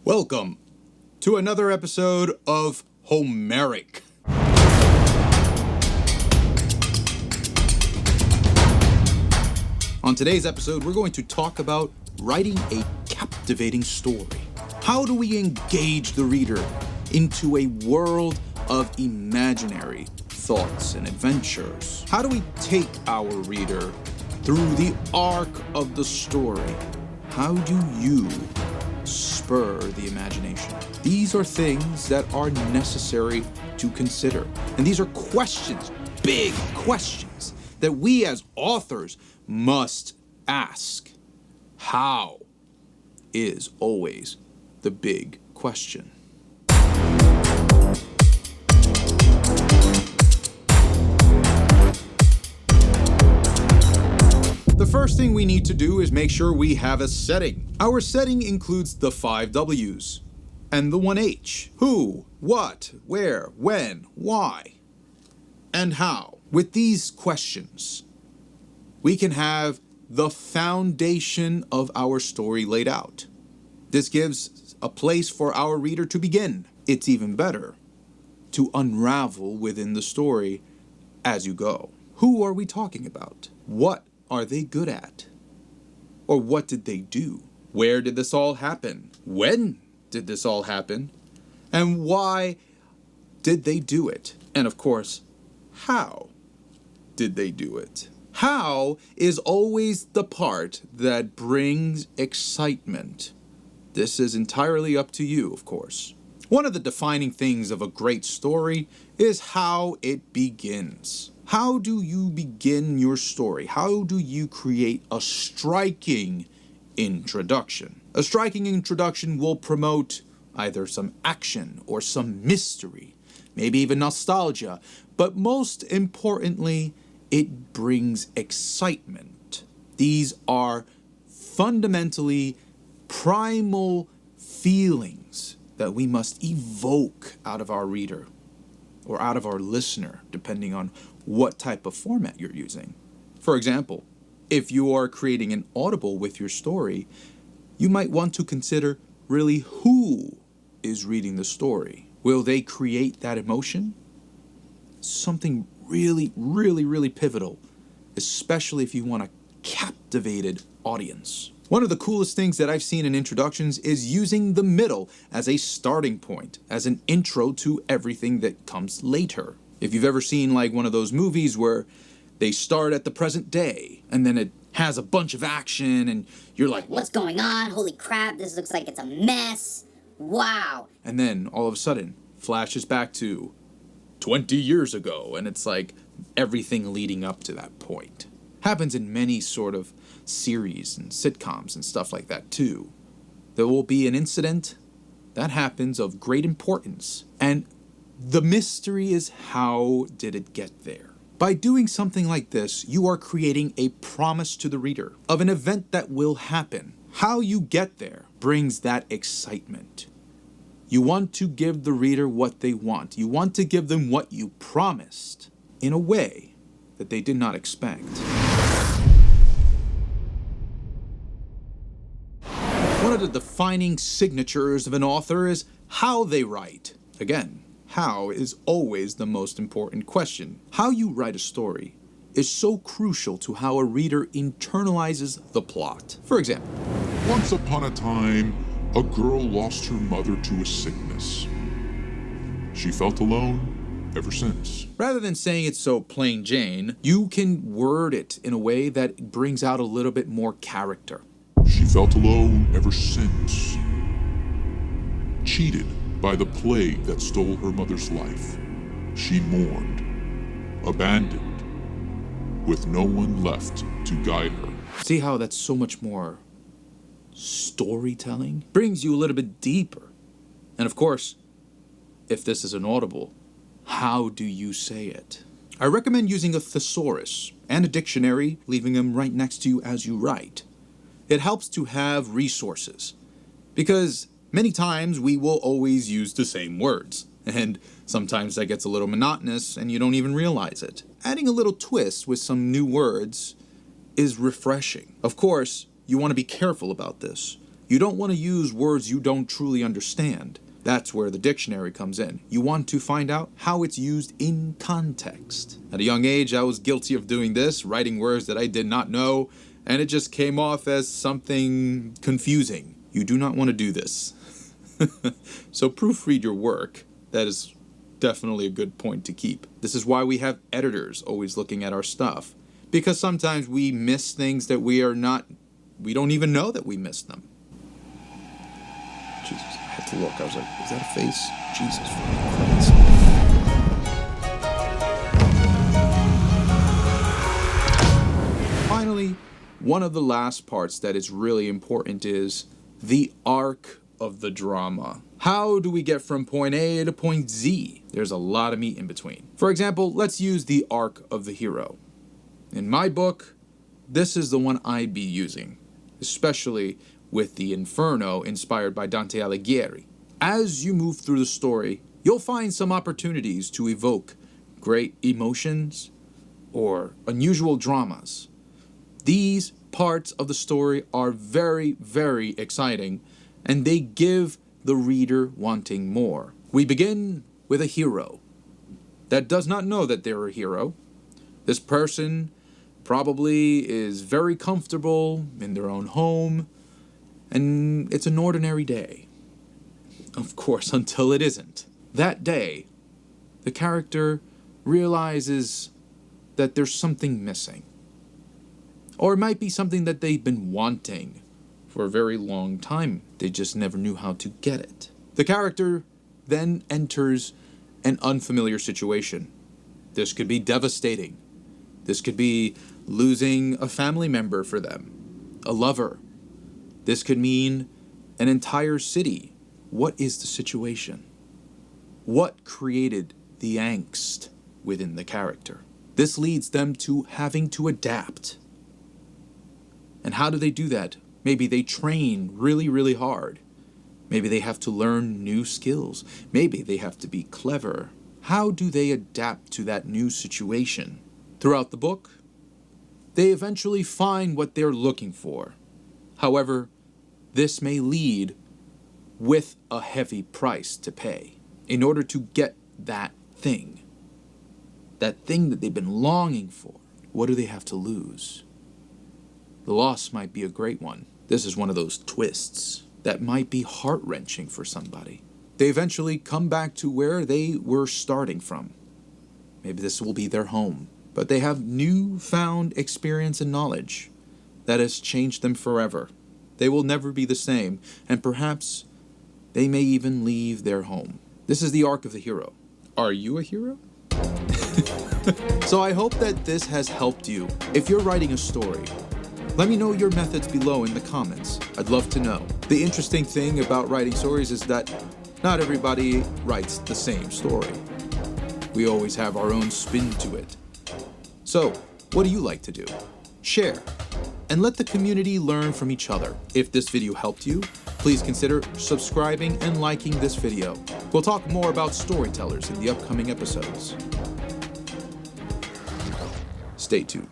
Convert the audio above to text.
Welcome to another episode of Homerik. On today's episode, we're going to talk about writing a captivating story. How do we engage the reader into a world of imaginary thoughts and adventures? How do we take our reader through the arc of the story? How do you spur the imagination? These are things that are necessary to consider. And these are questions, big questions, that we as authors must ask. How is always the big question. The first thing we need to do is make sure we have a setting. Our setting includes the 5 W's and the 1 H. Who, what, where, when, why, and how. With these questions, we can have the foundation of our story laid out. This gives a place for our reader to begin. It's even better to unravel within the story as you go. Who are we talking about? What are they good at? Or what did they do? Where did this all happen? When did this all happen? And why did they do it? And of course, how did they do it? How is always the part that brings excitement. This is entirely up to you, of course. One of the defining things of a great story is how it begins. How do you begin your story? How do you create a striking introduction? A striking introduction will promote either some action or some mystery, maybe even nostalgia, but most importantly, it brings excitement. These are fundamentally primal feelings that we must evoke out of our reader or out of our listener, depending on what type of format you're using. For example, if you are creating an audible with your story, you might want to consider really who is reading the story. Will they create that emotion? Something really pivotal, especially if you want a captivated audience. One of the coolest things that I've seen in introductions is using the middle as a starting point, as an intro to everything that comes later. If you've ever seen like one of those movies where they start at the present day and then it has a bunch of action and you're like, what's going on? Holy crap, this looks like it's a mess. Wow. And then all of a sudden flashes back to 20 years ago, and it's like everything leading up to that point. Happens in many sort of series and sitcoms and stuff like that too. There will be an incident that happens of great importance, and the mystery is how did it get there? By doing something like this, you are creating a promise to the reader of an event that will happen. How you get there brings that excitement. You want to give the reader what they want. You want to give them what you promised in a way that they did not expect. One of the defining signatures of an author is how they write. Again, how is always the most important question. How you write a story is so crucial to how a reader internalizes the plot. For example, once upon a time, a girl lost her mother to a sickness. She felt alone ever since. Rather than saying it so plain Jane, you can word it in a way that brings out a little bit more character. She felt alone ever since. Cheated by the plague that stole her mother's life. She mourned, abandoned, with no one left to guide her. See how that's so much more storytelling? Brings you a little bit deeper. And of course, if this is an audible, how do you say it? I recommend using a thesaurus and a dictionary, leaving them right next to you as you write. It helps to have resources, because many times we will always use the same words, and sometimes that gets a little monotonous and you don't even realize it. Adding a little twist with some new words is refreshing. Of course, you want to be careful about this. You don't want to use words you don't truly understand. That's where the dictionary comes in. You want to find out how it's used in context. At a young age, I was guilty of doing this, writing words that I did not know, and it just came off as something confusing. You do not want to do this. So proofread your work. That is definitely a good point to keep. This is why we have editors always looking at our stuff. Because sometimes we miss things that we don't even know that we missed them. Jesus, I had to look. I was like, is that a face? Jesus fucking Christ. Finally, one of the last parts that is really important is the arc of the drama. How do we get from point A to point Z? There's a lot of meat in between. For example, let's use the arc of the hero. In my book, this is the one I'd be using, especially with the Inferno inspired by Dante Alighieri. As you move through the story, you'll find some opportunities to evoke great emotions or unusual dramas. These parts of the story are very, very exciting, and they give the reader wanting more. We begin with a hero that does not know that they're a hero. This person probably is very comfortable in their own home, and it's an ordinary day. Of course, until it isn't. That day, the character realizes that there's something missing. Or it might be something that they've been wanting for a very long time. They just never knew how to get it. The character then enters an unfamiliar situation. This could be devastating. This could be losing a family member for them, a lover. This could mean an entire city. What is the situation? What created the angst within the character? This leads them to having to adapt. And how do they do that? Maybe they train really, really hard. Maybe they have to learn new skills. Maybe they have to be clever. How do they adapt to that new situation? Throughout the book, they eventually find what they're looking for. However, this may lead with a heavy price to pay in order to get that thing that they've been longing for. What do they have to lose? The loss might be a great one. This is one of those twists that might be heart-wrenching for somebody. They eventually come back to where they were starting from. Maybe this will be their home, but they have newfound experience and knowledge that has changed them forever. They will never be the same, and perhaps they may even leave their home. This is the arc of the hero. Are you a hero? So I hope that this has helped you. If you're writing a story, let me know your methods below in the comments. I'd love to know. The interesting thing about writing stories is that not everybody writes the same story. We always have our own spin to it. So, what do you like to do? Share, and let the community learn from each other. If this video helped you, please consider subscribing and liking this video. We'll talk more about storytellers in the upcoming episodes. Stay tuned.